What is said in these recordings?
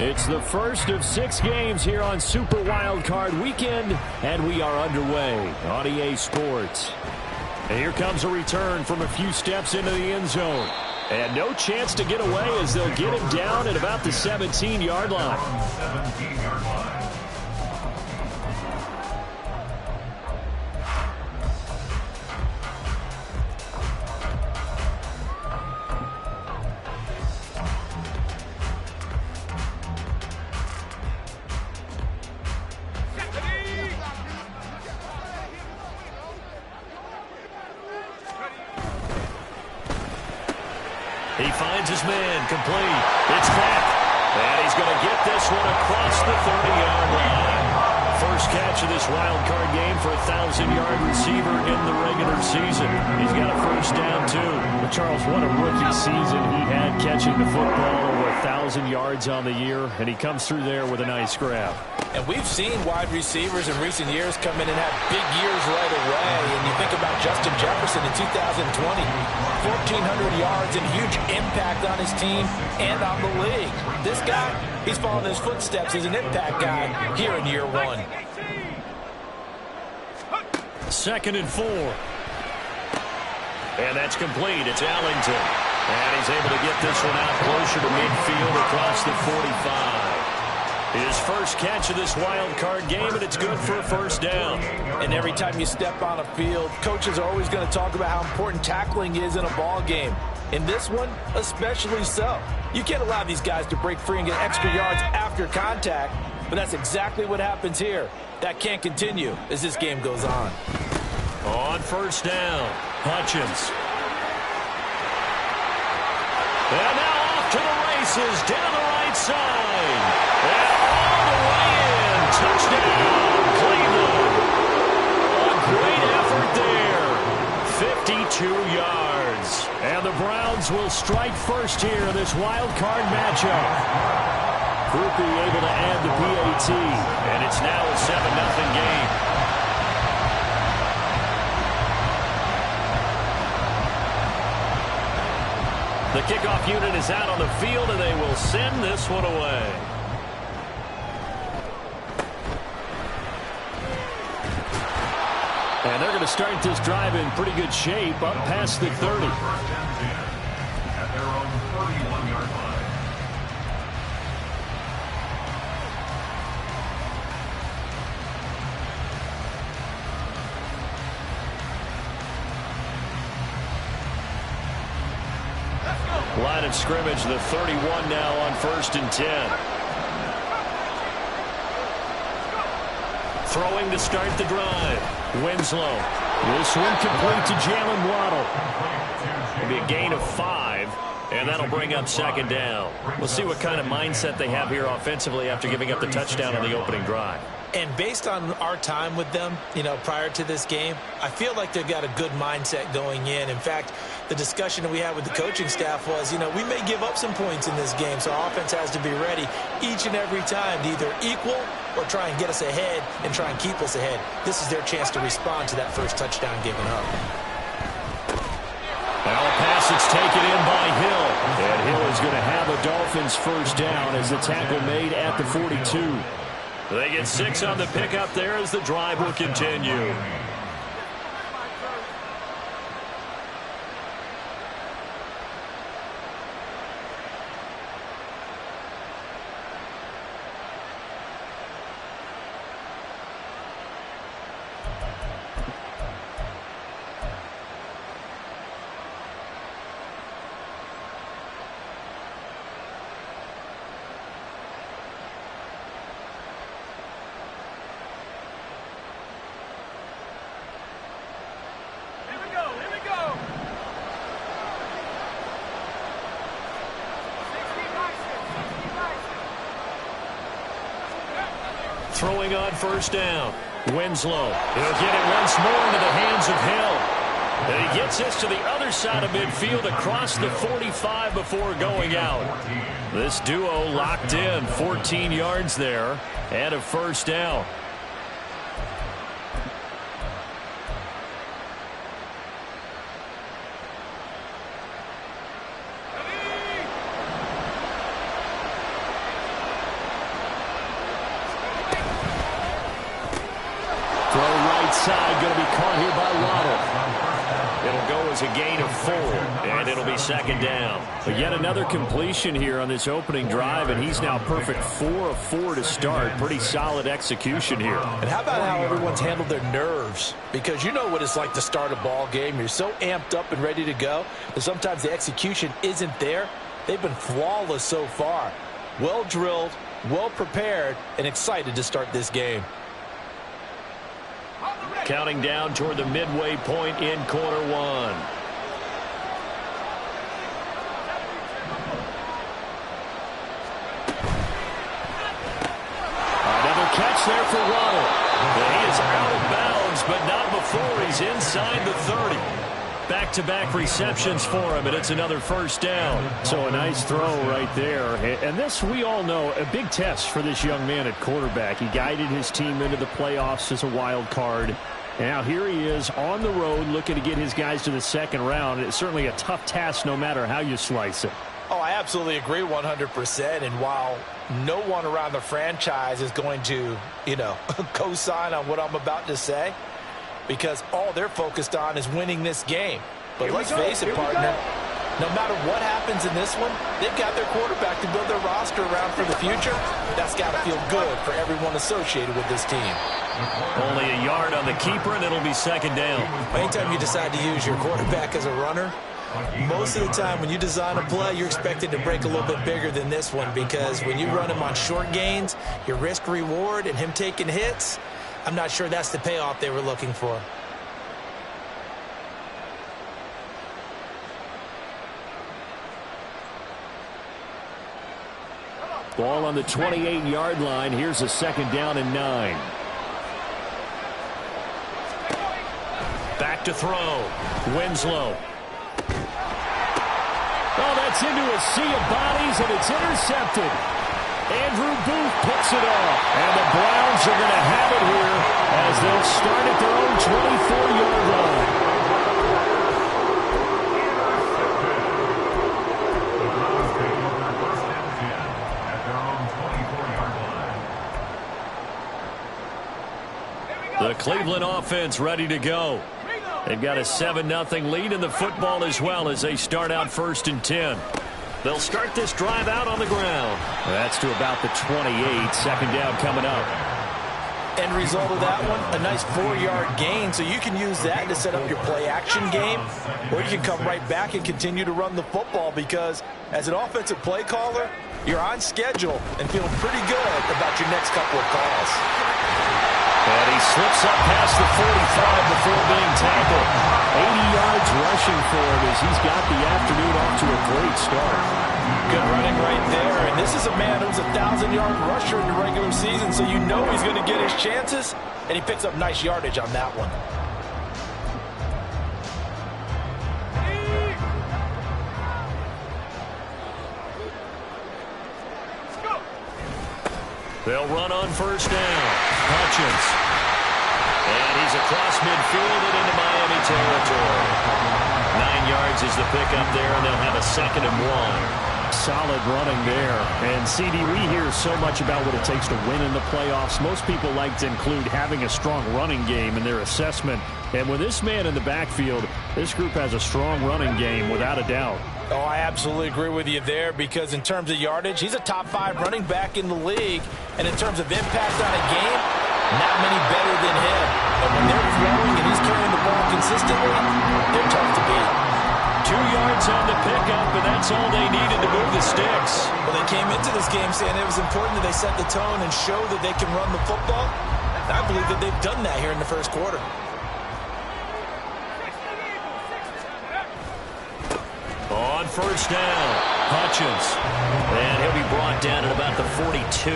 It's the first of 6 games here on Super Wildcard Weekend, and we are underway on EA Sports. And here comes a return from a few steps into the end zone. And no chance to get away as they'll get him down at about the 17-yard line. He finds his man, complete. It's back. And he's going to get this one across the 30-yard line. First catch of this wild card game for a 1,000-yard receiver in the regular season. He's got a first down, too. But Charles, what a rookie season he had catching the football, over 1,000 yards on the year, and he comes through there with a nice grab. And we've seen wide receivers in recent years come in and have big years right away. And you think about Justin Jefferson in 2020, 1,400 yards and huge impact on his team and on the league. This guy, he's following his footsteps as an impact guy here in year 1. 2nd and 4. And that's complete. It's Allington. And he's able to get this one out closer to midfield across the 45. His first catch of this wild card game, and it's good for a first down. And every time you step on a field, coaches are always going to talk about how important tackling is in a ball game. In this one, especially so. You can't allow these guys to break free and get extra yards after contact, but that's exactly what happens here. That can't continue as this game goes on. On first down, Hutchins. And now off to the races, down the right side. And all the way in. Touchdown, Cleveland. A great effort there. 52 yards. And the Browns will strike first here in this wild card matchup. Groupie able to add the PAT. And it's now a 7-0 game. The kickoff unit is out on the field, and they will send this one away. And they're going to start this drive in pretty good shape, up past the 30. At their own 31-yard line. Line of scrimmage, the 31 now on 1st and 10. Throwing to start the drive. Winslow. This one complete to Jalen Waddle. It'll be a gain of 5, and that'll bring up 2nd down. We'll see what kind of mindset they have here offensively after giving up the touchdown on the opening drive. And based on our time with them, prior to this game, I feel like they've got a good mindset going in. In fact, the discussion that we had with the coaching staff was, we may give up some points in this game, so our offense has to be ready each and every time to either equal or try and get us ahead and try and keep us ahead. This is their chance to respond to that first touchdown given up. Now a pass that's taken in by Hill. And Hill is going to have a Dolphins first down as the tackle made at the 42. They get 6 on the pickup there as the drive will continue. Throwing on first down. Winslow. He'll get it once more into the hands of Hill. And he gets this to the other side of midfield across the 45 before going out. This duo locked in. 14 yards there and a first down. Throw right side, going to be caught here by Waddle. It'll go as a gain of 4, and it'll be second down. But yet another completion here on this opening drive, and he's now perfect 4 of 4 to start. Pretty solid execution here. And how about how everyone's handled their nerves? Because you know what it's like to start a ball game. You're so amped up and ready to go that sometimes the execution isn't there. They've been flawless so far. Well drilled, well prepared, and excited to start this game. Counting down toward the midway point in quarter 1. Another catch there for Waddle. He is out of bounds, but not before he's inside the 30. Back-to-back receptions for him, and it's another first down. So a nice throw right there. And this, we all know, a big test for this young man at quarterback. He guided his team into the playoffs as a wild card. Now here he is on the road looking to get his guys to the second round. It's certainly a tough task no matter how you slice it. Oh, I absolutely agree 100%. And while no one around the franchise is going to, co-sign on what I'm about to say, because all they're focused on is winning this game. But let's face it, partner, no matter what happens in this one, they've got their quarterback to build their roster around for the future. That's got to feel good for everyone associated with this team. Only a yard on the keeper, and it'll be second down. Anytime you decide to use your quarterback as a runner, most of the time when you design a play, you're expected to break a little bit bigger than this one, because when you run him on short gains, your risk-reward and him taking hits, I'm not sure that's the payoff they were looking for. Ball on the 28-yard line. Here's a second down and 9. Back to throw. Winslow. Oh, that's into a sea of bodies, and it's intercepted. Andrew Booth picks it off. And the Browns are going to have it here as they'll start at their own 24-yard line. The Cleveland offense ready to go. They've got a 7-0 lead in the football as well as they start out 1st and 10. They'll start this drive out on the ground. That's to about the 28. Second down coming up. End result of that one, a nice 4-yard gain, so you can use that to set up your play-action game, or you can come right back and continue to run the football, because as an offensive play caller, you're on schedule and feeling pretty good about your next couple of calls. And he slips up past the 45 before being tackled. 80 yards rushing for him as he's got the afternoon off to a great start. Good running right there. And this is a man who's a 1,000-yard rusher in the regular season, so you know he's going to get his chances. And he picks up nice yardage on that one. They'll run on first down. Hutchins. And he's across midfield and into Miami territory. 9 yards is the pickup there, and they'll have a 2nd and 1. Solid running there. And, CD, we hear so much about what it takes to win in the playoffs. Most people like to include having a strong running game in their assessment. And with this man in the backfield, this group has a strong running game without a doubt. Oh, I absolutely agree with you there, because in terms of yardage, he's a top 5 running back in the league. And in terms of impact on a game, not many better than him. And when they're throwing and he's carrying the ball consistently, they're tough to beat. 2 yards on the pickup, and that's all they needed to move the sticks. Well, they came into this game saying it was important that they set the tone and show that they can run the football. And I believe that they've done that here in the first quarter. On first down, Hutchins. And he'll be brought down at about the 42.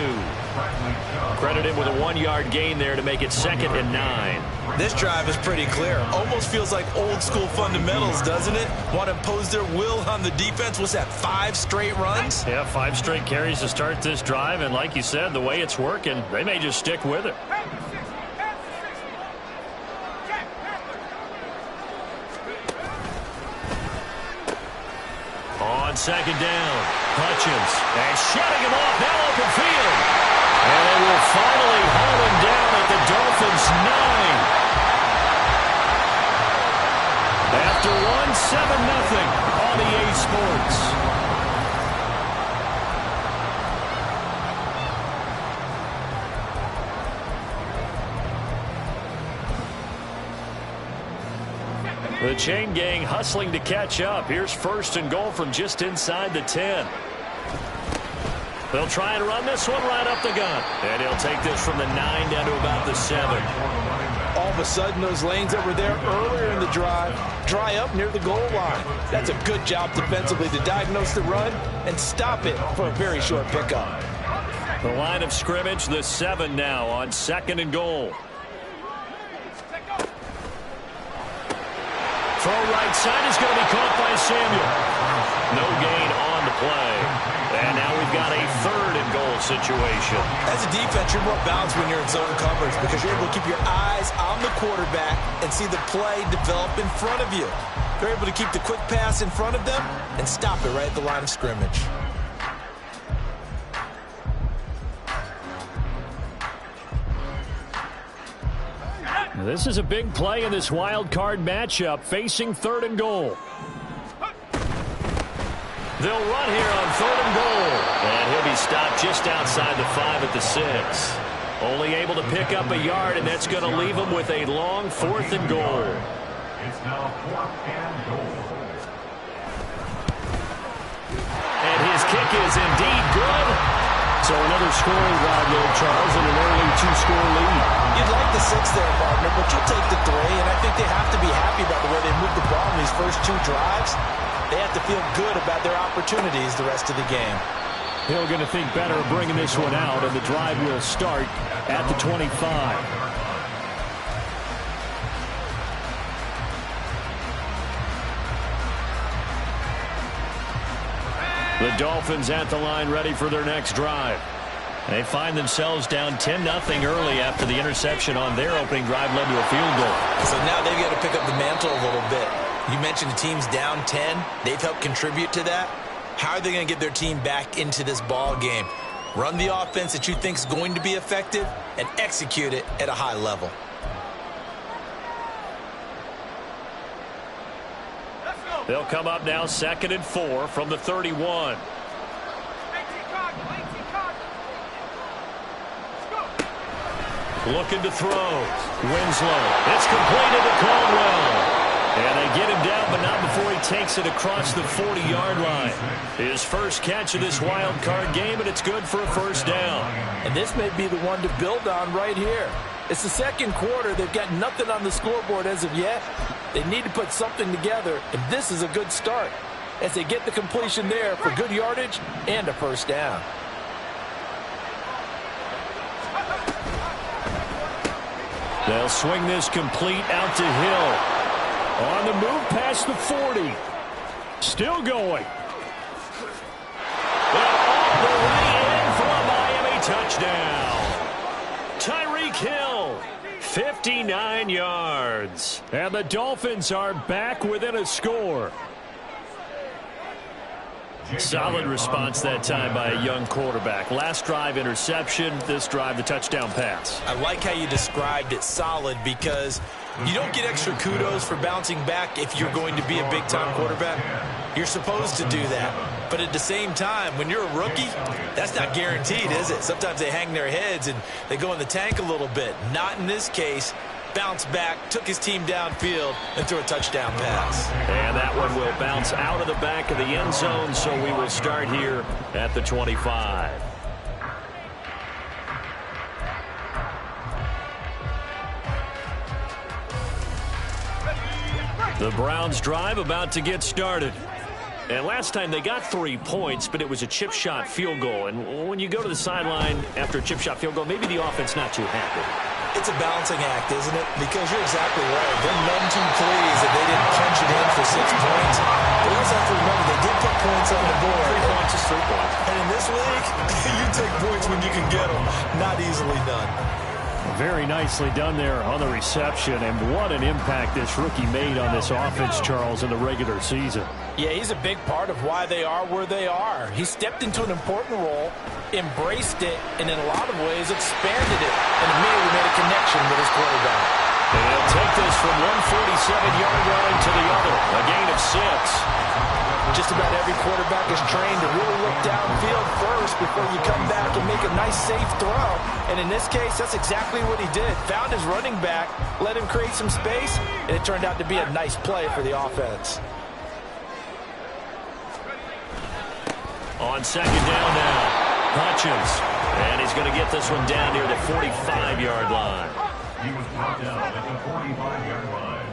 Credit him with a 1-yard gain there to make it 2nd and 9. This drive is pretty clear. Almost feels like old school fundamentals, doesn't it? Want to impose their will on the defense. What's that, 5 straight runs? Yeah, 5 straight carries to start this drive. And like you said, the way it's working, they may just stick with it. On 2nd down, Hutchins. And shutting him off, now open field. And they will finally haul him down at the Dolphins' 9. 7-0 on EA Sports. The chain gang hustling to catch up. Here's 1st and goal from just inside the 10. They'll try and run this one right up the gun. And he'll take this from the 9 down to about the 7. All of a sudden, those lanes that were there earlier in the drive dry up near the goal line. That's a good job defensively to diagnose the run and stop it for a very short pickup. The line of scrimmage, the 7 now on 2nd and goal. Throw right side is going to be caught by Samuel. No gain on the play. And now we've got a 3rd and goal situation. As a defense, you're more balanced when you're in zone coverage because you're able to keep your eyes on the quarterback and see the play develop in front of you. You're able to keep the quick pass in front of them and stop it right at the line of scrimmage. This is a big play in this wild card matchup, facing 3rd and goal. They'll run here on 3rd and goal. And he'll be stopped just outside the 5 at the 6. Only able to pick up a yard, and that's going to leave him with a long 4th and goal. It's now 4th and goal. And his kick is indeed good. So another scoring drive there, Charles, and an early 2-score lead. You'd like the 6 there, partner, but you'll take the 3, and I think they have to be happy about the way they moved the ball in these first 2 drives. They have to feel good about their opportunities the rest of the game. Hill going to think better of bringing this one out, and the drive will start at the 25. The Dolphins at the line ready for their next drive. They find themselves down 10-0 early after the interception on their opening drive led to a field goal. So now they've got to pick up the mantle a little bit. You mentioned the team's down 10. They've helped contribute to that. How are they going to get their team back into this ball game? Run the offense that you think is going to be effective and execute it at a high level. They'll come up now 2nd and 4 from the 31. Looking to throw. Winslow. It's completed to Caldwell. And they get him down, but not before he takes it across the 40-yard line. His first catch of this wild card game, and it's good for a 1st down. And this may be the one to build on right here. It's the 2nd quarter. They've got nothing on the scoreboard as of yet. They need to put something together, and this is a good start as they get the completion there for good yardage and a 1st down. They'll swing this complete out to Hill. On the move past the 40. Still going. And all the way in for a Miami touchdown. Tyreek Hill, 59 yards. And the Dolphins are back within a score. Solid response that time by a young quarterback. Last drive, interception. This drive, the touchdown pass. I like how you described it solid because you don't get extra kudos for bouncing back if you're going to be a big-time quarterback. You're supposed to do that. But at the same time, when you're a rookie, that's not guaranteed, is it? Sometimes they hang their heads and they go in the tank a little bit. Not in this case. Bounced back, took his team downfield, and threw a touchdown pass. And that one will bounce out of the back of the end zone, so we will start here at the 25. The Browns drive about to get started. And last time they got 3 points, but it was a chip shot field goal. And when you go to the sideline after a chip shot field goal, maybe the offense not too happy. It's a balancing act, isn't it? Because you're exactly right. They're none too pleased that they didn't punch it in for 6 points. But you also have to remember, they did put points on the board. 3 points is 3 points. And in this league, you take points when you can get them. Not easily done. Very nicely done there on the reception, and what an impact this rookie made on this offense, Charles, in the regular season. Yeah, he's a big part of why they are where they are. He stepped into an important role, embraced it, and in a lot of ways expanded it, and immediately made a connection with his quarterback. And he'll take this from one 47-yard line to the other. A gain of 6. Just about every quarterback is trained to really look downfield first before you come back and make a nice, safe throw. And in this case, that's exactly what he did. Found his running back, let him create some space, and it turned out to be a nice play for the offense. On second down now, Hutchins. And he's going to get this one down near the 45-yard line. He was brought down at the 45-yard line.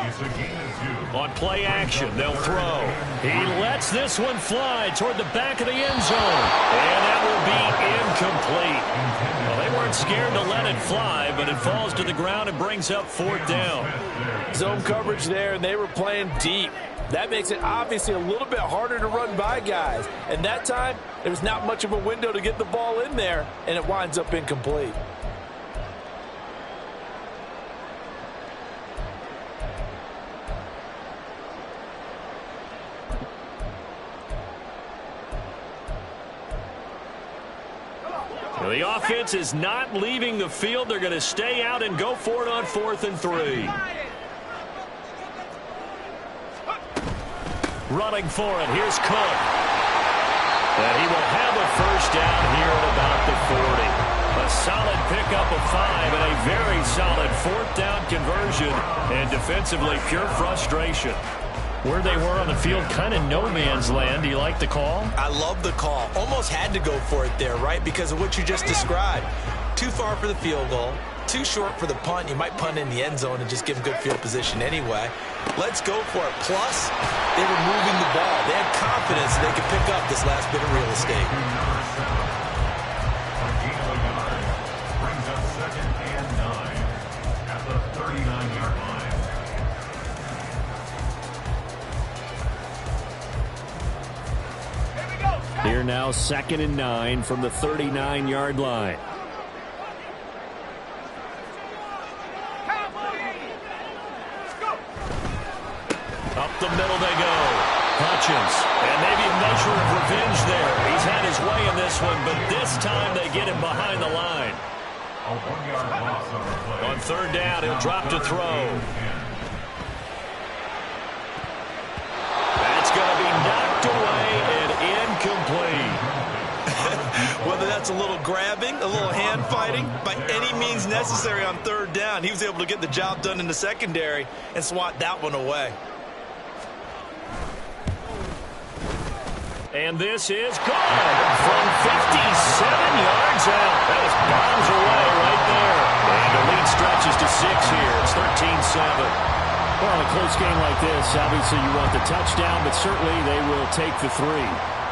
It's a gain of 2. On play action, they'll throw. He lets this one fly toward the back of the end zone. And that will be incomplete. Well, they weren't scared to let it fly, but it falls to the ground and brings up 4th down. Zone coverage there, and they were playing deep. That makes it obviously a little bit harder to run by guys. And that time, there was not much of a window to get the ball in there, and it winds up incomplete. The offense is not leaving the field. They're going to stay out and go for it on 4th and 3. Running for it. Here's Cook. And he will have a first down here at about the 40. A solid pickup of 5 and a very solid 4th down conversion. And defensively, pure frustration. Where they were on the field, kind of no man's land. Do you like the call? I love the call. Almost had to go for it there, right? Because of what you just described. Too far for the field goal. Too short for the punt. You might punt in the end zone and just give them good field position anyway. Let's go for it. Plus, they were moving the ball. They had confidence they could pick up this last bit of real estate. A gain of a yard brings up 2nd and 9 at the 39-yard line. Here now, 2nd and 9 from the 39-yard line. Up the middle they go. Hutchins. And maybe a measure of revenge there. He's had his way in this one, but this time they get him behind the line. A 1-yard loss on the play. On 3rd down, he'll drop to throw. That's going to be knocked away and incomplete. Whether that's a little grabbing, a little hand fighting, by any means necessary on 3rd down, he was able to get the job done in the secondary and swat that one away. And this is good from 57 yards out. That is bombs away right there. And the lead stretches to 6 here. It's 13-7. Well, in a close game like this, obviously you want the touchdown, but certainly they will take the 3.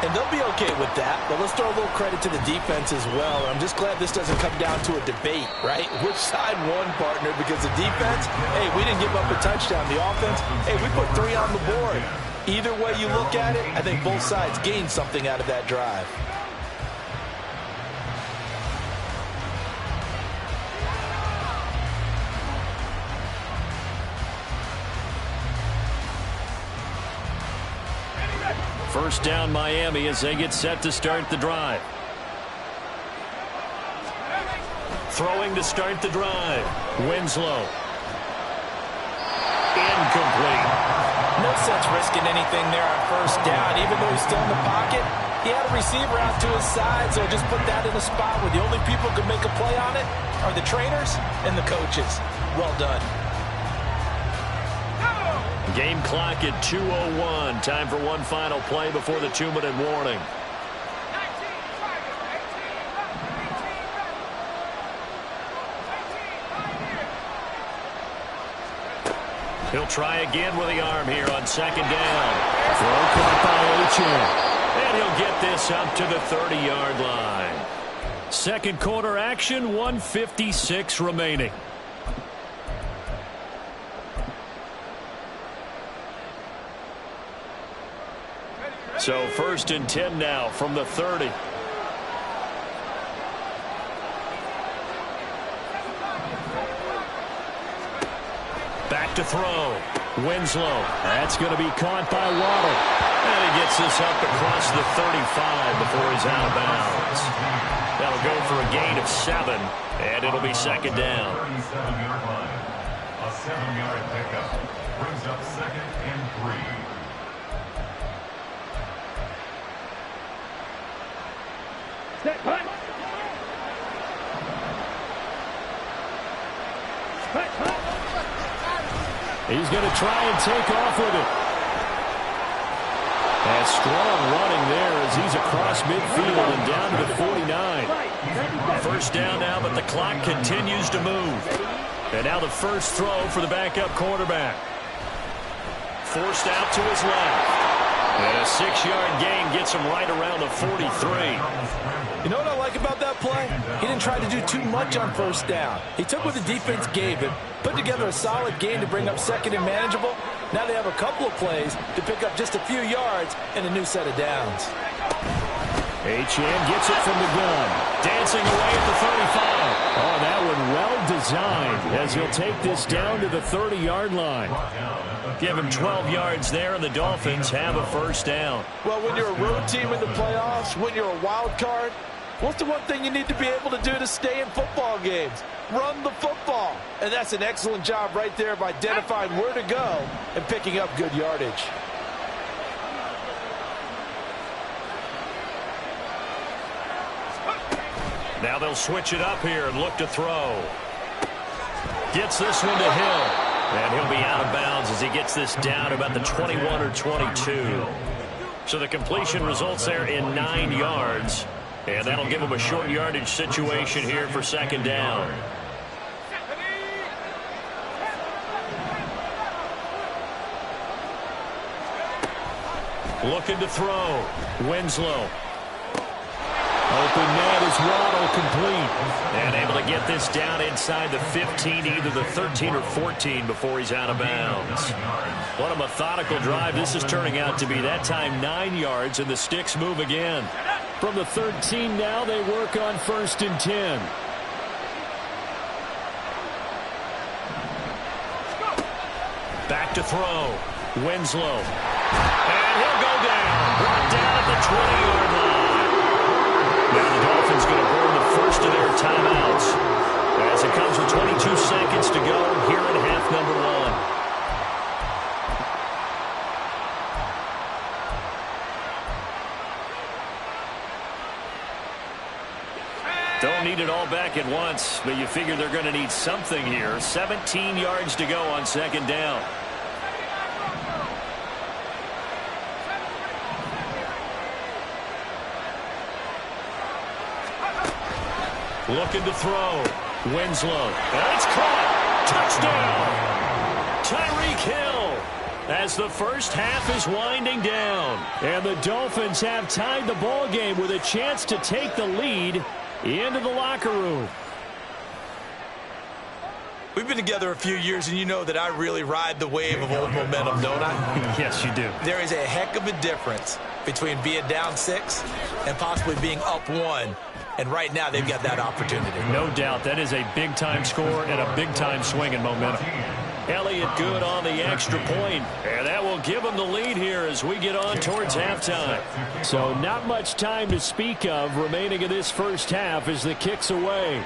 And they'll be okay with that, but let's throw a little credit to the defense as well. I'm just glad this doesn't come down to a debate, right? Which side won, partner? Because the defense, hey, we didn't give up a touchdown. The offense, hey, we put 3 on the board. Either way you look at it, I think both sides gained something out of that drive. First down Miami as they get set to start the drive. Throwing to start the drive. Winslow. Incomplete. No sense risking anything there on first down. Even though he's still in the pocket, he had a receiver out to his side, so just put that in a spot where the only people who can make a play on it are the trainers and the coaches. Well done. Game clock at 2:01. Time for one final play before the 2-minute warning. He'll try again with the arm here on second down. Throw caught by Achane. And he'll get this up to the 30-yard line. Second quarter action, 1:56 remaining. So 1st and 10 now from the 30. Back to throw. Winslow. That's going to be caught by Waddle. And he gets this up across the 35 before he's out of bounds. That'll go for a gain of 7, and it'll be second down. 7-yard pickup. Brings up 2nd and 3. He's going to try and take off with it. A strong running there as he's across midfield and down to the 49. First down now, but the clock continues to move. And now the first throw for the backup quarterback. Forced out to his left. And a 6-yard gain gets him right around the 43. You know what I like about that play? He didn't try to do too much on first down. He took what the defense gave him, put together a solid game to bring up 2nd and manageable. Now they have a couple of plays to pick up just a few yards and a new set of downs. Achane gets it from the gun. Dancing away at the 35. Oh, that one well designed as he'll take this down to the 30-yard line. Give him 12 yards there, and the Dolphins have a first down. Well, when you're a road team in the playoffs, when you're a wild card, what's the one thing you need to be able to do to stay in football games? Run the football. And that's an excellent job right there of identifying where to go and picking up good yardage. Now they'll switch it up here and look to throw. Gets this one to Hill. And he'll be out of bounds as he gets this down about the 21 or 22. So the completion results there in 9 yards. And that'll give him a short yardage situation here for 2nd down. Looking to throw. Winslow. Open man is Waddle complete. And able to get this down inside the 15, either the 13 or 14 before he's out of bounds. What a methodical drive this is turning out to be. That time 9 yards, and the sticks move again. From the 13 now, they work on 1st and 10. Back to throw. Winslow. And he'll go down. Brought down at the 20-yard line. Now the Dolphins going to burn the first of their timeouts as it comes with 22 seconds to go here in half number 1. Don't need it all back at once, but you figure they're going to need something here. 17 yards to go on 2nd down. Looking to throw. Winslow. And it's caught. Touchdown. Tyreek Hill as the first half is winding down. And the Dolphins have tied the ball game with a chance to take the lead into the locker room. We've been together a few years, and you know that I really ride the wave of old momentum, don't I? Yes, you do. There is a heck of a difference between being down 6 and possibly being up 1. And right now, they've got that opportunity. No doubt. That is a big-time score and a big-time swing in momentum. Elliott good on the extra point. And that will give them the lead here as we get on towards halftime. So not much time to speak of remaining in this first half as the kick's away.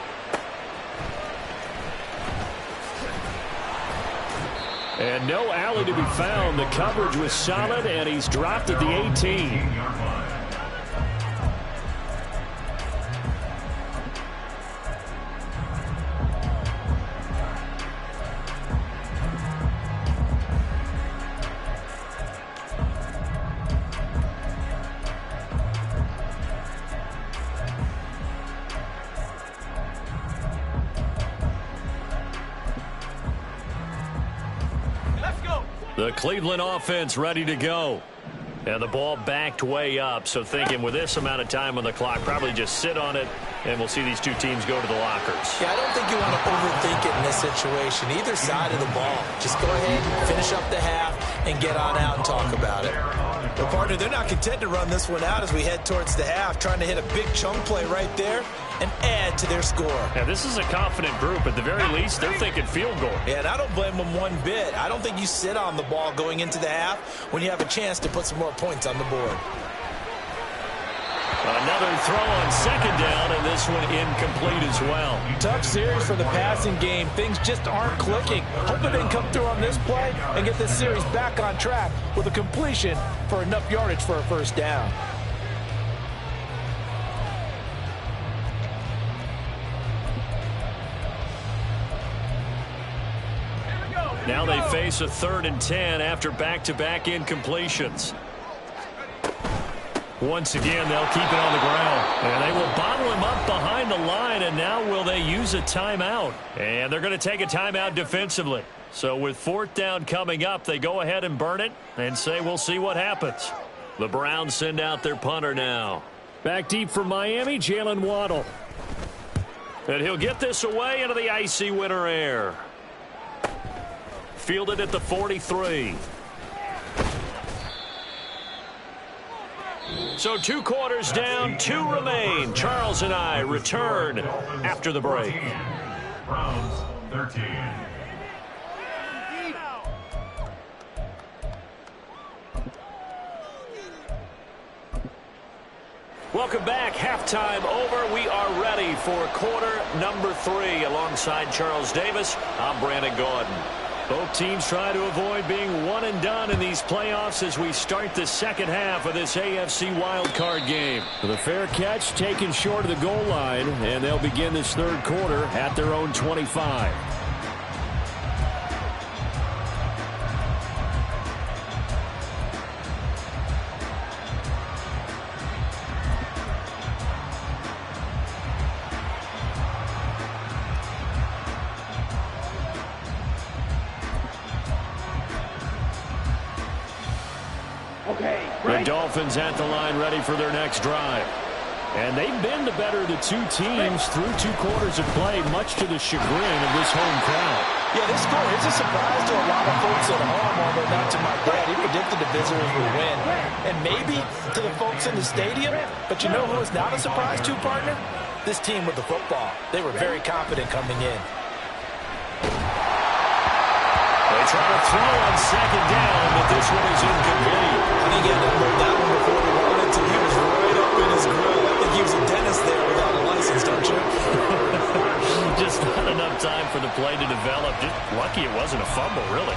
And no alley to be found. The coverage was solid, and he's dropped at the 18. The Cleveland offense ready to go. And the ball backed way up. So thinking with this amount of time on the clock, probably just sit on it, and we'll see these two teams go to the lockers. Yeah, I don't think you want to overthink it in this situation. Either side of the ball. Just go ahead, finish up the half, and get on out and talk about it. Well, partner, they're not content to run this one out as we head towards the half, trying to hit a big chunk play right there and add to their score. Yeah, this is a confident group. At the very least, they're thinking field goal. Yeah, and I don't blame them one bit. I don't think you sit on the ball going into the half when you have a chance to put some more points on the board. Another throw on second down, and this one incomplete as well. Tough series for the passing game. Things just aren't clicking. Hoping they can come through on this play and get this series back on track with a completion for enough yardage for a first down. Now they face a 3rd and 10 after back-to-back incompletions. Once again, they'll keep it on the ground. And they will bottle him up behind the line, and now will they use a timeout? And they're going to take a timeout defensively. So with 4th down coming up, they go ahead and burn it and say we'll see what happens. The Browns send out their punter now. Back deep for Miami, Jalen Waddle. And he'll get this away into the icy winter air. Fielded at the 43. So 2 quarters down, 2 remain. Charles and I return after the break. Browns 13. Welcome back. Halftime over. We are ready for quarter number 3. Alongside Charles Davis, I'm Brandon Gordon. Both teams try to avoid being one and done in these playoffs as we start the second half of this AFC wildcard game. The fair catch taken short of the goal line, and they'll begin this 3rd quarter at their own 25. The Dolphins at the line ready for their next drive. And they've been the better of the 2 teams through 2 quarters of play, much to the chagrin of this home crowd. Yeah, this score is a surprise to a lot of folks at home, although not to my dad. He predicted the visitors would win. And maybe to the folks in the stadium. But you know who is not a surprise to, partner? This team with the football. They were very confident coming in. They try to throw on second down, but this one is incomplete. I think he had to hold that one before he wanted to. He was right up in his grill. I think he was a dentist there without a license, don't you? Just not enough time for the play to develop. Just lucky it wasn't a fumble, really.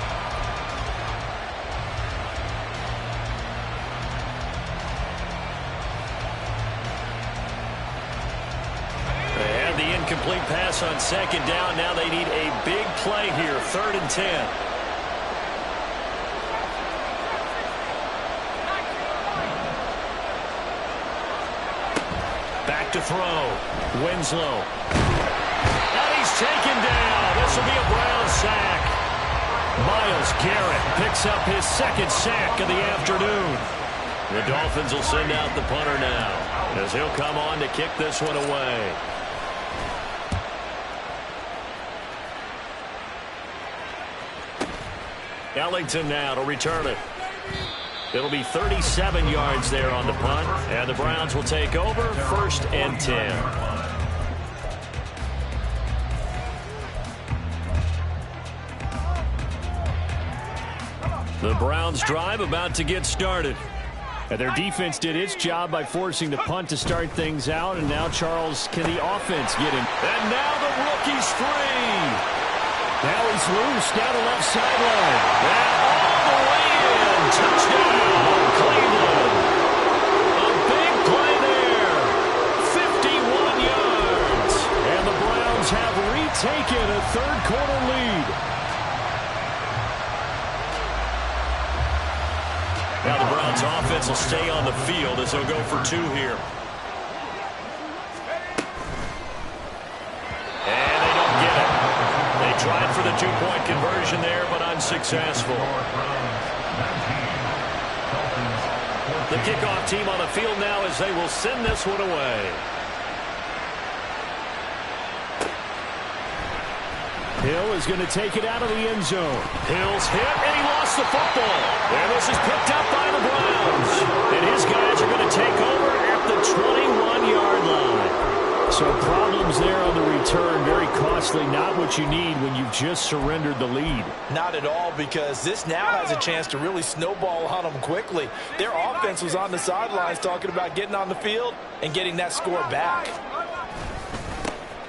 They had the incomplete pass on second down. Now they need a big play here, 3rd and 10. Back to throw. Winslow. And he's taken down. This will be a Brown sack. Myles Garrett picks up his 2nd sack of the afternoon. The Dolphins will send out the punter now, as he'll come on to kick this one away. Ellington now to return it. It'll be 37 yards there on the punt, and the Browns will take over 1st and 10. The Browns drive about to get started. And their defense did its job by forcing the punt to start things out, and now Charles, can the offense get him? And now the rookie's free. Now he's loose down the left sideline. And all the way in. Touchdown, Cleveland. A big play there. 51 yards. And the Browns have retaken a 3rd quarter lead. Now the Browns offense will stay on the field as they'll go for 2 here. And they don't get it. They tried for the 2-point conversion there, but unsuccessful. The kickoff team on the field now as they will send this one away. Hill is going to take it out of the end zone. Hill's hit, and he lost the football. And this is picked up by the Browns. And his guys are going to take over at the 21-yard line. So problems there on the return, very costly, not what you need when you've just surrendered the lead. Not at all, because this now has a chance to really snowball on them quickly. Their offense was on the sidelines talking about getting on the field and getting that score back.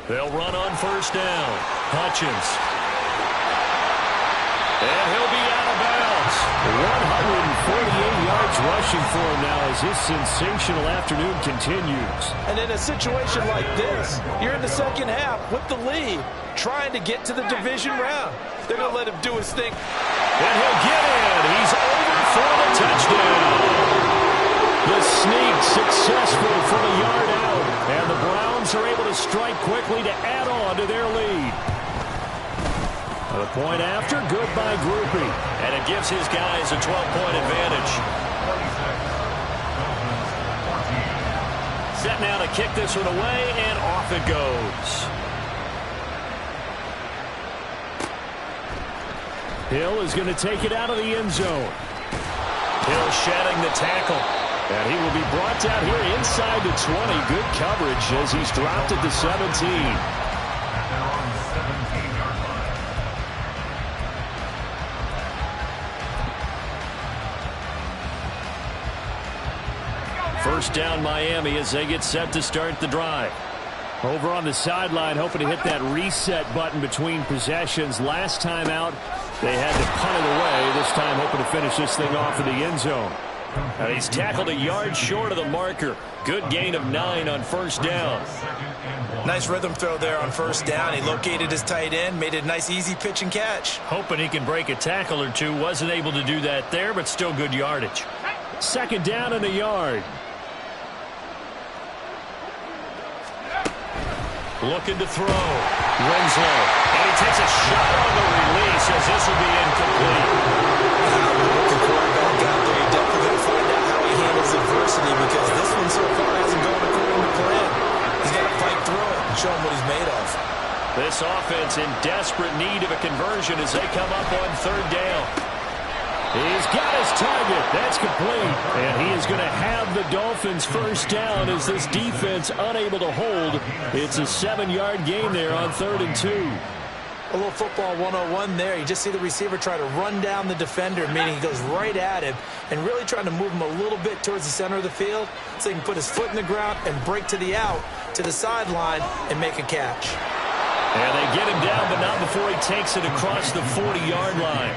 They'll run on first down. Hutchins. And he'll be out of bounds. 148 yards rushing for him now as this sensational afternoon continues. And in a situation like this, you're in the second half with the lead, trying to get to the division round. They're going to let him do his thing. And he'll get in. He's over for the touchdown. The sneak successful from a yard out. And the Browns are able to strike quickly to add on to their lead. The point after, good by Groupie. And it gives his guys a 12-point advantage. Set now to kick this one away, and off it goes. Hill is going to take it out of the end zone. Hill shedding the tackle. And he will be brought down here inside the 20. Good coverage as he's dropped at the 17. First down Miami as they get set to start the drive. Over on the sideline, hoping to hit that reset button between possessions. Last time out, they had to punt it away. This time hoping to finish this thing off in the end zone. And he's tackled a yard short of the marker. Good gain of 9 on first down. Nice rhythm throw there on first down. He located his tight end, made it a nice easy pitch and catch. Hoping he can break a tackle or two. Wasn't able to do that there, but still good yardage. Second down and a yard. Looking to throw. Winslow. And he takes a shot on the release as this will be incomplete. The quarterback out there, you're definitely going to find out how he handles adversity, because this one so far hasn't gone according to plan. He's got to fight through it and show him what he's made of. This offense in desperate need of a conversion as they come up on third down. He's got his target. That's complete. And he is going to have the Dolphins first down as this defense unable to hold. It's a 7-yard gain there on 3rd and 2. A little football 101 there. You just see the receiver try to run down the defender, meaning he goes right at him and really trying to move him a little bit towards the center of the field so he can put his foot in the ground and break to the out, to the sideline, and make a catch. And they get him down, but not before he takes it across the 40-yard line.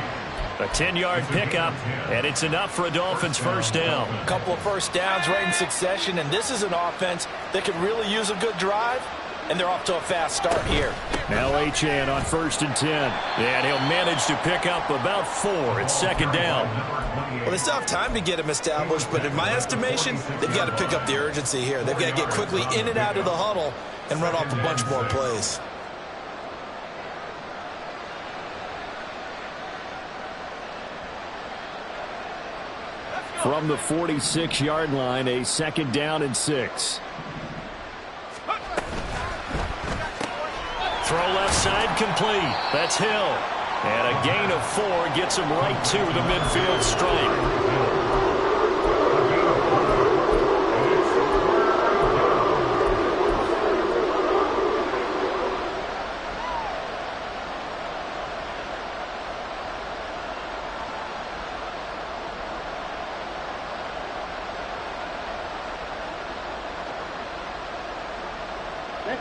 A 10-yard pickup, and it's enough for a Dolphins first down. A couple of first downs right in succession, and this is an offense that could really use a good drive, and they're off to a fast start here. Now Achane on 1st and 10. And he'll manage to pick up about 4. It's second down. Well, they still have time to get him established, but in my estimation, they've got to pick up the urgency here. They've got to get quickly in and out of the huddle and run off a bunch more plays. From the 46-yard line, a second down and 6. Throw left side complete. That's Hill. And a gain of 4 gets him right to the midfield stripe.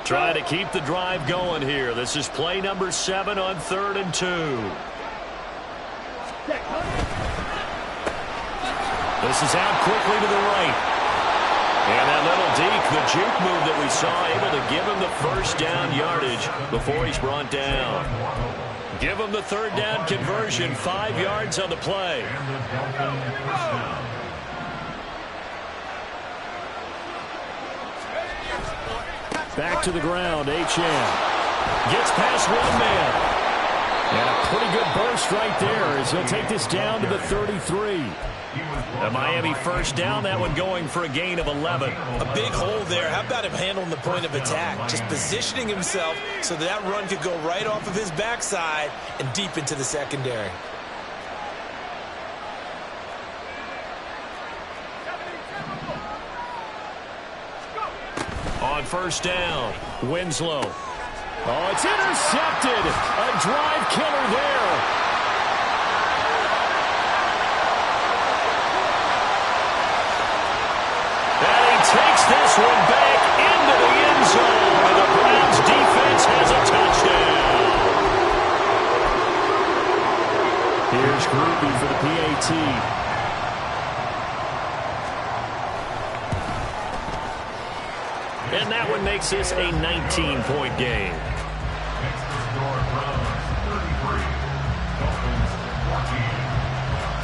Trying to keep the drive going here. This is play number 7 on 3rd and 2. This is out quickly to the right. And that little deke, the juke move that we saw, able to give him the first down yardage before he's brought down. Give him the 3rd down conversion, 5 yards on the play. Back to the ground, Achane. Gets past one man. And a pretty good burst right there as he'll take this down to the 33. The Miami first down, that one going for a gain of 11. A big hole there. How about him handling the point of attack? Just positioning himself so that run could go right off of his backside and deep into the secondary. On On first down, Winslow. Oh, it's intercepted. A drive killer there. And he takes this one back into the end zone. And the Browns defense has a touchdown. Here's Groupie for the PAT. And that one makes this a 19-point game.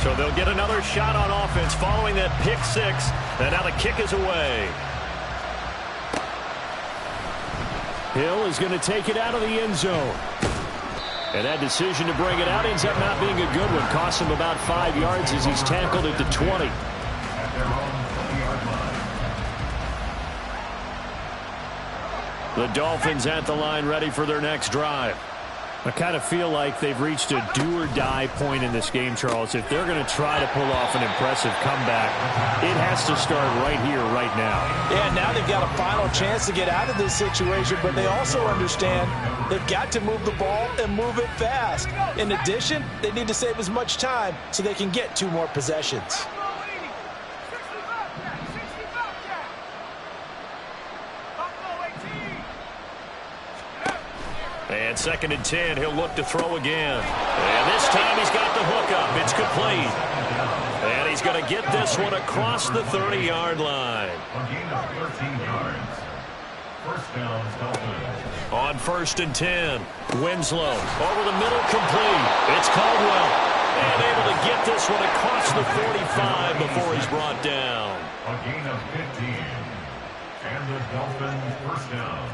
So they'll get another shot on offense following that pick six. And now the kick is away. Hill is going to take it out of the end zone. And that decision to bring it out ends up not being a good one. Costs him about 5 yards as he's tackled at the 20. The Dolphins at the line ready for their next drive. I kind of feel like they've reached a do-or-die point in this game, Charles. If they're going to try to pull off an impressive comeback, it has to start right here, right now. Yeah, now they've got a final chance to get out of this situation, but they also understand they've got to move the ball and move it fast. In addition, they need to save as much time so they can get 2 more possessions. And 2nd and 10, he'll look to throw again. And this time he's got the hook up. It's complete. And he's going to get this one across the 30-yard line. On 1st and 10, Winslow over the middle, complete. It's Caldwell. And able to get this one across the 45 before he's brought down. A gain of 15. And the Dolphins first down.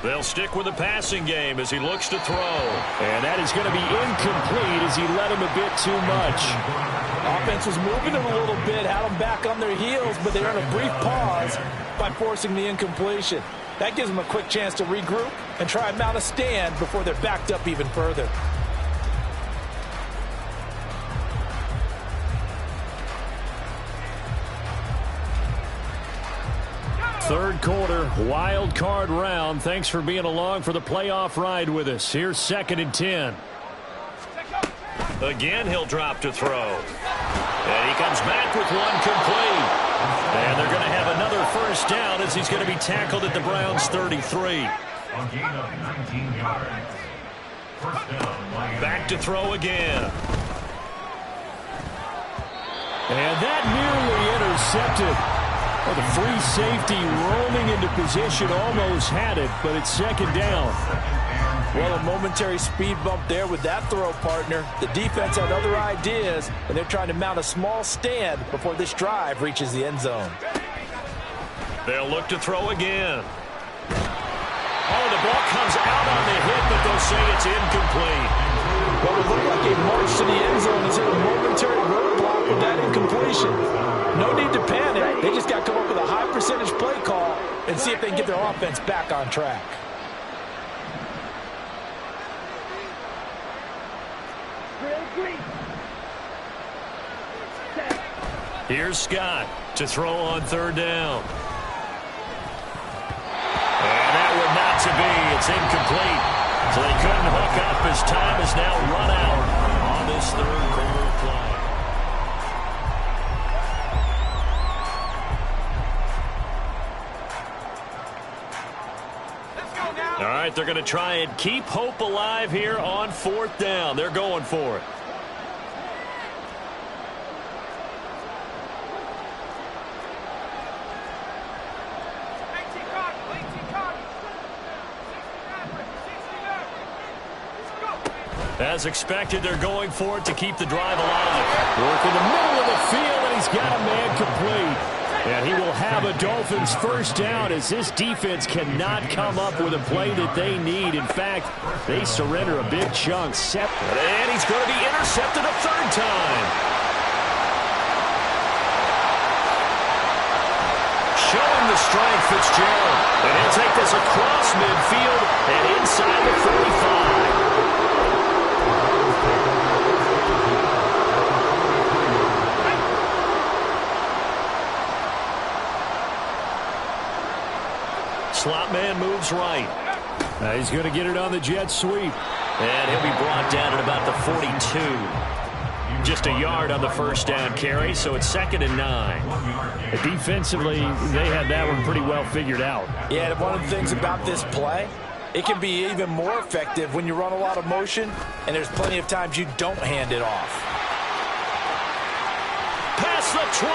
They'll stick with the passing game as he looks to throw. And that is going to be incomplete as he led him a bit too much. Offense was moving them a little bit, had them back on their heels, but they earned a brief pause by forcing the incompletion. That gives them a quick chance to regroup and try and mount a stand before they're backed up even further. Third quarter, wild card round. Thanks for being along for the playoff ride with us. Here's 2nd and 10. Again, he'll drop to throw. And he comes back with one complete. And they're going to have another first down as he's going to be tackled at the Browns' 33. A gain of 19 yards. First down, Miami. Back to throw again. And that nearly intercepted. Well, the free safety roaming into position almost had it, but it's 2nd down. Well, a momentary speed bump there with that throw, partner. The defense had other ideas, and they're trying to mount a small stand before this drive reaches the end zone. They'll look to throw again. Oh, the ball comes out on the hit, but they'll say it's incomplete. Well, it looked like a march to the end zone as hit a momentary roadblock with that incompletion. No need to panic. They just got to come up with a high percentage play call and see if they can get their offense back on track. Here's Scott to throw on 3rd down. And that would not to be. It's incomplete. So they couldn't hook up as time is now run out on this 3rd quarter play. All right, they're going to try and keep hope alive here on 4th down. They're going for it. As expected, they're going for it to keep the drive alive. Work in the middle of the field, and he's got a man complete. And he will have a Dolphins first down as this defense cannot come up with a play that they need. In fact, they surrender a big chunk. And he's going to be intercepted a 3rd time. Showing the strength, Fitzgerald. And he'll take this across midfield and inside the 45. Slot man moves right. He's going to get it on the jet sweep. And he'll be brought down at about the 42. Just a yard on the first down carry, so it's 2nd and 9. Defensively, they had that one pretty well figured out. Yeah, one of the things about this play, it can be even more effective when you run a lot of motion, and there's plenty of times you don't hand it off. Past the 20.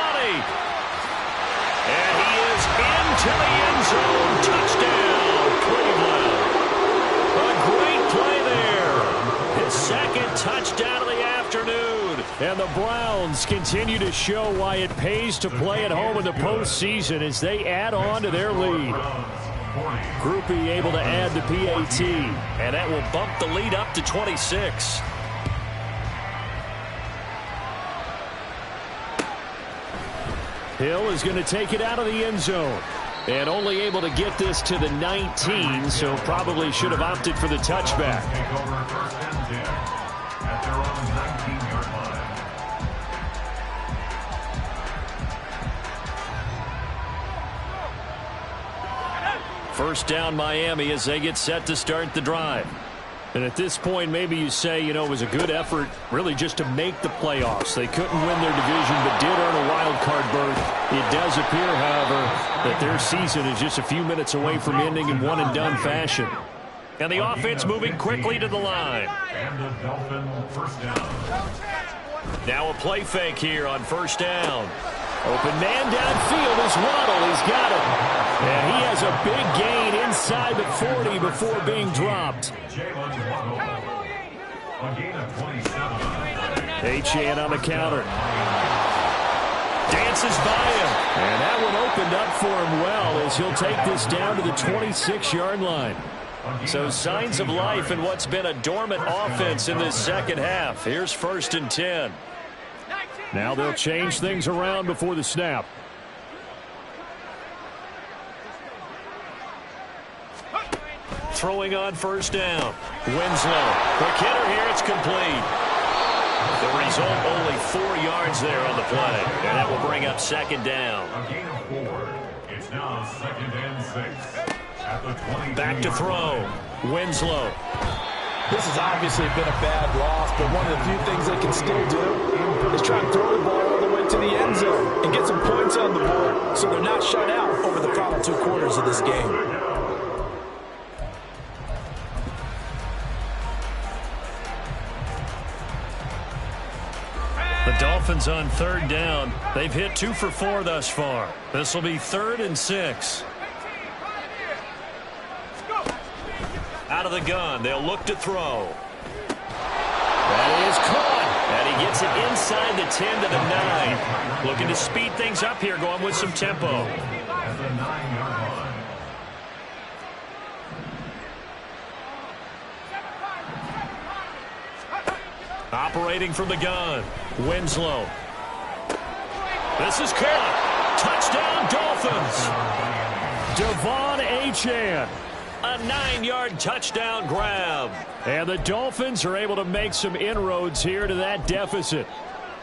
And he is into the end zone. Touchdown, Cleveland. A great play there. His 2nd touchdown of the afternoon. And the Browns continue to show why it pays to play at home in the postseason as they add on to their lead. Groupie able to add the PAT. And that will bump the lead up to 26. Hill is going to take it out of the end zone. And only able to get this to the 19, so probably should have opted for the touchback. Take over 1st and 10 at their own 19-yard line. First down Miami as they get set to start the drive. And at this point, maybe you say, it was a good effort really just to make the playoffs. They couldn't win their division, but did earn a wild card berth. It does appear, however, that their season is just a few minutes away from ending in one-and-done fashion. And the offense moving quickly to the line. And the Dolphin first down. Now a play fake here on first down. Open man downfield is Waddle. He's got it. And he has a big gain inside the 40 before being dropped. Jalen Waddle. A gain of 27. Achane on the counter. Dances by him. And that one opened up for him well as he'll take this down to the 26-yard line. So signs of life in what's been a dormant offense in this second half. Here's 1st and 10. Now they'll change things around before the snap. Throwing on first down. Winslow. Quick hitter here. It's complete. The result, only 4 yards there on the play. And that will bring up 2nd down. A gain of 4. It's now 2nd and 6. At the 20. Back to throw. Winslow. This has obviously been a bad loss, but one of the few things they can still do is try and throw the ball all the way to the end zone and get some points on the board so they're not shut out over the final 2 quarters of this game. The Dolphins on 3rd down. They've hit 2 for 4 thus far. This will be 3rd and 6. Out of the gun. They'll look to throw. That is caught. And he gets it inside the 10 to the 9. Looking to speed things up here, going with some tempo. At the 9-yard line. Operating from the gun. Winslow. This is caught. Touchdown, Dolphins. Devon Achane. A 9-yard touchdown grab. And the Dolphins are able to make some inroads here to that deficit.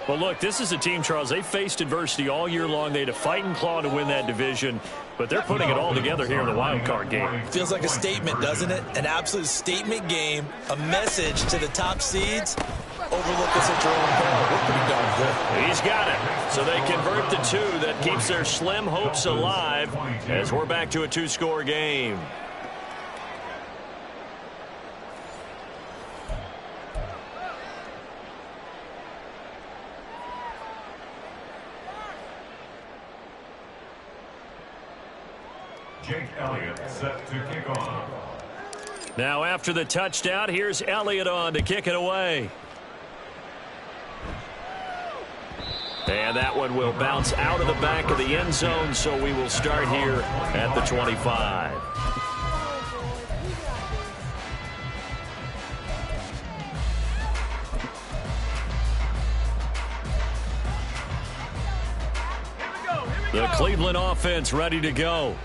Well, look, this is a team, Charles. They faced adversity all year long. They had to fight and claw to win that division, but they're putting it all together here in the wild card game. Feels like a statement, doesn't it? An absolute statement game, a message to the top seeds. Overlook us at your own peril. We're pretty darn good. He's got it. So they convert the 2. That keeps their slim hopes alive as we're back to a 2-score game. Jake Elliott set to kick off. Now after the touchdown, here's Elliott on to kick it away. And that one will bounce out of the back of the end zone, so we will start here at the 25. Here we go. The Cleveland offense ready to go.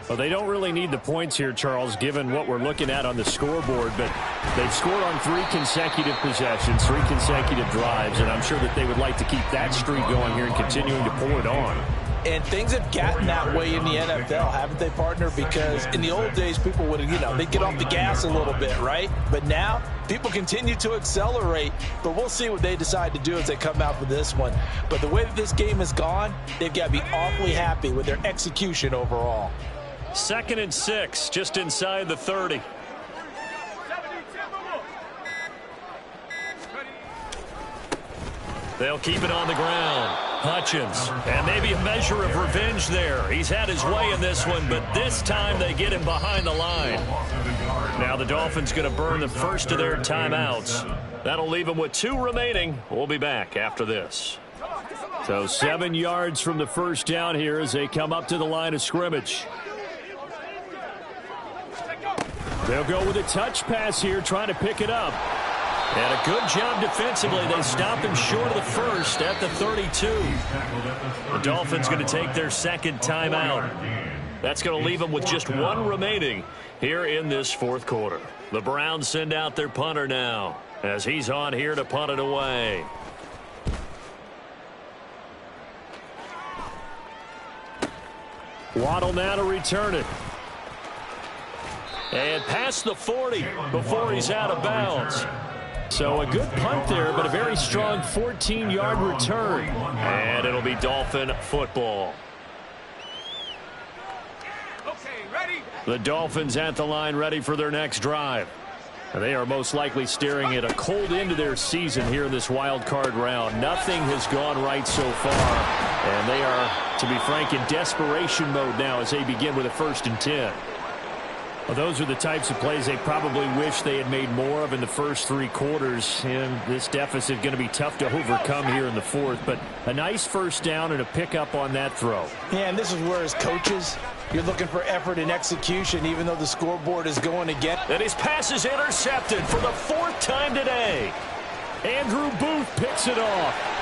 Well, they don't really need the points here, Charles, given what we're looking at on the scoreboard, but they've scored on 3 consecutive possessions, 3 consecutive drives, and I'm sure that they would like to keep that streak going here and continuing to pour it on. And things have gotten that way in the NFL, haven't they, partner? Because in the old days, people would, they'd get off the gas a little bit, right? But now, people continue to accelerate. But we'll see what they decide to do as they come out for this one. But the way that this game has gone, they've got to be awfully happy with their execution overall. 2nd and 6, just inside the 30. They'll keep it on the ground. Hutchins, and maybe a measure of revenge there. He's had his way in this one, but this time they get him behind the line. Now the Dolphins going to burn the first of their timeouts. That'll leave them with 2 remaining. We'll be back after this. So 7 yards from the first down here as they come up to the line of scrimmage. They'll go with a touch pass here, trying to pick it up. And a good job defensively. They stop him short of the first at the 32. The Dolphins going to take their 2nd timeout. That's going to leave them with just 1 remaining here in this 4th quarter. The Browns send out their punter now as he's on here to punt it away. Waddle now to return it. And past the 40 before he's out of bounds. So a good punt there, but a very strong 14-yard return. And it'll be Dolphin football. The Dolphins at the line ready for their next drive. And they are most likely staring at a cold end to their season here in this wild card round. Nothing has gone right so far. And they are, to be frank, in desperation mode now as they begin with a 1st and 10. Well, those are the types of plays they probably wish they had made more of in the first 3 quarters. And this deficit going to be tough to overcome here in the 4th. But a nice first down and a pickup on that throw. Yeah, and this is where as coaches, you're looking for effort and execution, even though the scoreboard is going again. And his pass is intercepted for the 4th time today. Andrew Booth picks it off.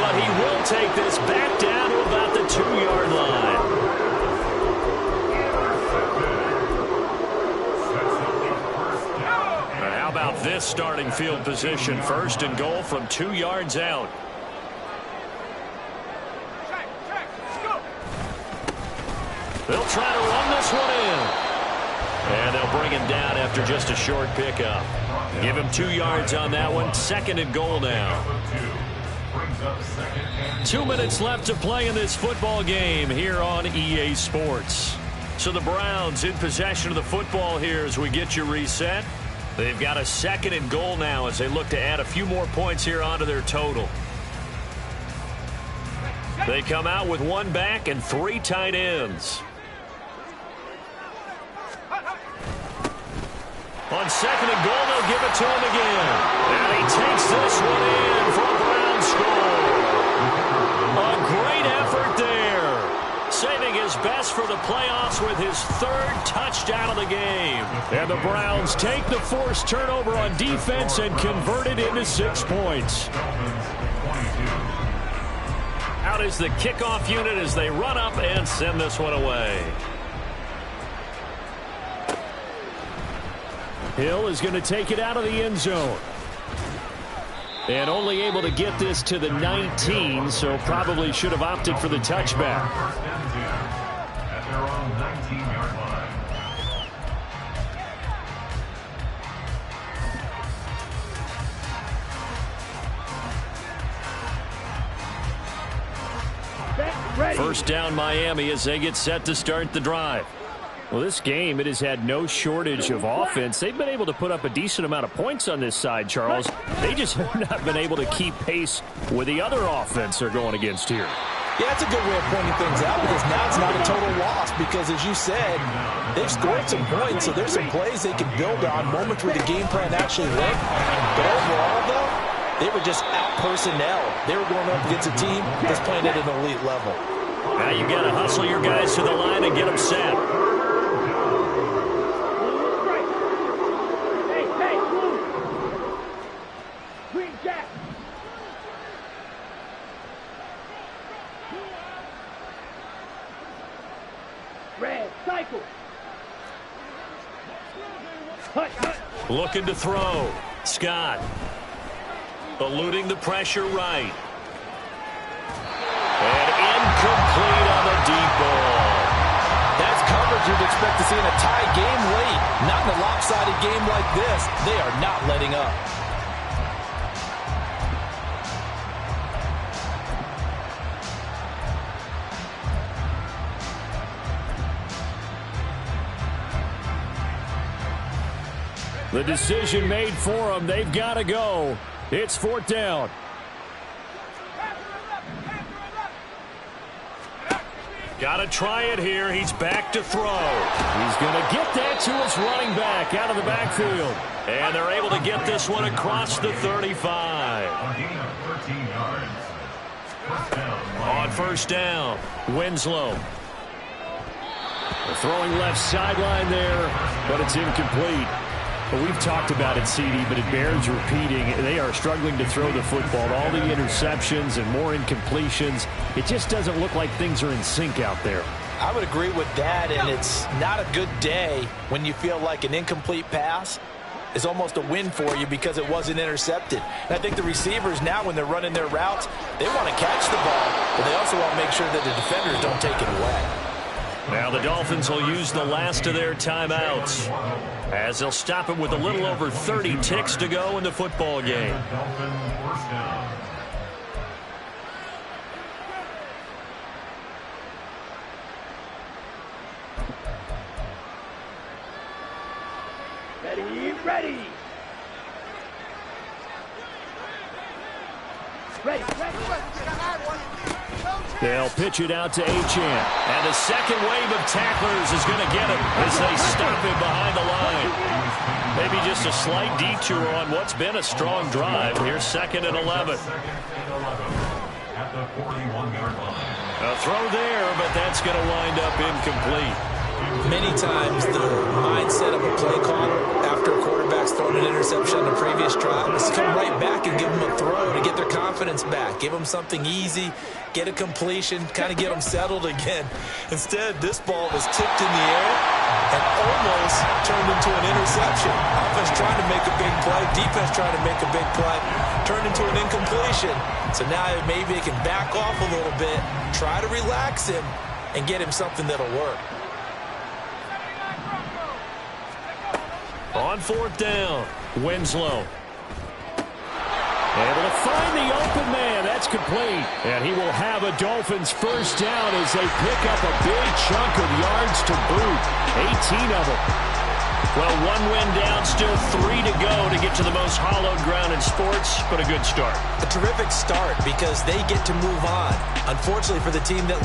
He will take this back down to about the 2-yard line. And how about this starting field position? 1st and goal from 2 yards out. They'll try to run this one in. And they'll bring him down after just a short pickup. Give him 2 yards on that one. 2nd and goal now. 2 minutes left to play in this football game here on EA Sports. So the Browns in possession of the football here as we get you reset. They've got a 2nd and goal now as they look to add a few more points here onto their total. They come out with 1 back and 3 tight ends. On 2nd and goal, they'll give it to him again. And he takes this one in for a Brown score. A great effort there. Saving his best for the playoffs with his 3rd touchdown of the game. And the Browns take the forced turnover on defense and convert it into 6 points. Out is the kickoff unit as they run up and send this one away. Hill is going to take it out of the end zone. And only able to get this to the 19, so probably should have opted for the touchback. At their own 19-yard line. First down Miami as they get set to start the drive. Well, this game, it has had no shortage of offense. They've been able to put up a decent amount of points on this side, Charles. They just have not been able to keep pace with the other offense they're going against here. Yeah, that's a good way of pointing things out because now it's not a total loss because, as you said, they've scored some points, so there's some plays they can build on, moments where the game plan actually worked. But overall, though, they were just out-personnel. They were going up against a team that's playing at an elite level. Now you got to hustle your guys to the line and get them set. Looking to throw. Scott. Eluding the pressure right. And incomplete on the deep ball. That's coverage you'd expect to see in a tie game late. Not in a lopsided game like this. They are not letting up. The decision made for them. They've got to go. It's 4th down. Got to try it here. He's back to throw. He's going to get that to his running back out of the backfield. And they're able to get this one across the 35. A gain of 13 yards. First down. On first down, Winslow. They're throwing left sideline there, but it's incomplete. Well, we've talked about it, CD, but it bears repeating. They are struggling to throw the football. All the interceptions and more incompletions. It just doesn't look like things are in sync out there. I would agree with that, and it's not a good day when you feel like an incomplete pass is almost a win for you because it wasn't intercepted. And I think the receivers now, when they're running their routes, they want to catch the ball, but they also want to make sure that the defenders don't take it away. Now the Dolphins will use the last of their timeouts as they'll stop it with a little over 30 ticks to go in the football game. Dolphin first down. Ready. They'll pitch it out to Achane. And the second wave of tacklers is going to get him as they stop him behind the line. Maybe just a slight detour on what's been a strong drive. Here's 2nd and 11. At the 41-yard line. A throw there, but that's going to wind up incomplete. Many times the mindset of a play caller after a quarterback's thrown an interception on the previous drive is to come right back and give them a throw to get their confidence back. Give them something easy, get a completion, kind of get them settled again. Instead, this ball was tipped in the air and almost turned into an interception. Offense trying to make a big play, defense trying to make a big play, turned into an incompletion. So now maybe they can back off a little bit, try to relax him, and get him something that'll work. On 4th down, Winslow. Able to find the open man. That's complete. And he will have a Dolphins first down as they pick up a big chunk of yards to boot. 18 of them. Well, 1 win down, still 3 to go to get to the most hallowed ground in sports, but a good start. A terrific start because they get to move on. Unfortunately for the team that